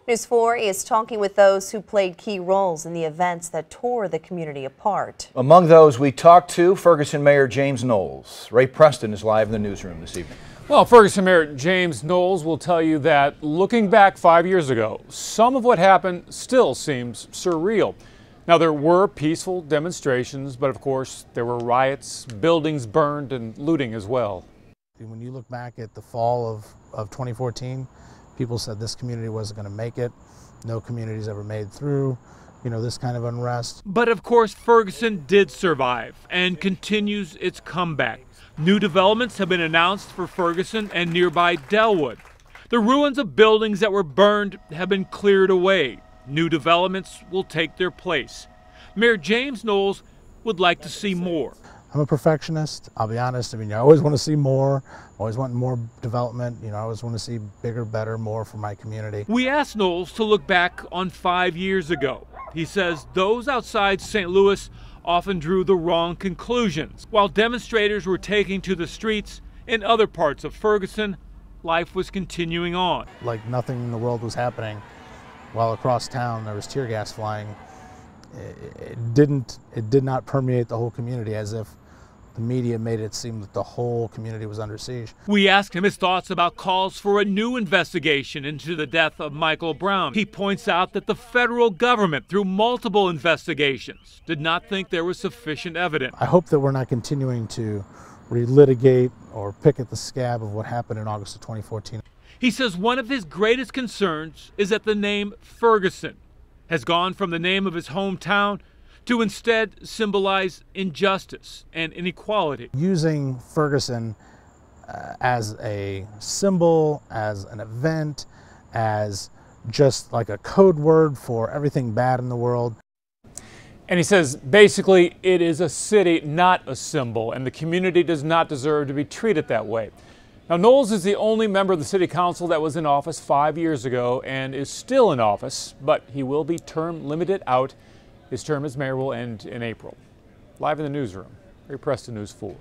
News 4 is talking with those who played key roles in the events that tore the community apart. Among those we talked to, Ferguson Mayor James Knowles. Ray Preston is live in the newsroom this evening. Well, Ferguson Mayor James Knowles will tell you that looking back 5 years ago, some of what happened still seems surreal. Now, there were peaceful demonstrations, but of course there were riots, buildings burned, and looting as well. When you look back at the fall of 2014, people said this community wasn't going to make it. No community's ever made through, this kind of unrest. But of course, Ferguson did survive and continues its comeback. New developments have been announced for Ferguson and nearby Delwood. The ruins of buildings that were burned have been cleared away. New developments will take their place. Mayor James Knowles would like to see more. I'm a perfectionist, I'll be honest. I always want to see more, always want more development. I always want to see bigger, better, more for my community. We asked Knowles to look back on 5 years ago. He says those outside St. Louis often drew the wrong conclusions. While demonstrators were taking to the streets in other parts of Ferguson, life was continuing on. Like nothing in the world was happening, while across town there was tear gas flying. It did not permeate the whole community, as if the media made it seem that the whole community was under siege. We asked him his thoughts about calls for a new investigation into the death of Michael Brown. He points out that the federal government, through multiple investigations, did not think there was sufficient evidence. I hope that we're not continuing to relitigate or pick at the scab of what happened in August of 2014. He says one of his greatest concerns is that the name Ferguson has gone from the name of his hometown to instead symbolize injustice and inequality. Using Ferguson as a symbol, as an event, as just like a code word for everything bad in the world. And he says basically it is a city, not a symbol, and the community does not deserve to be treated that way. Now, Knowles is the only member of the city council that was in office 5 years ago and is still in office, but he will be term limited out. His term as mayor will end in April. Live in the newsroom, Ray Preston, News 4.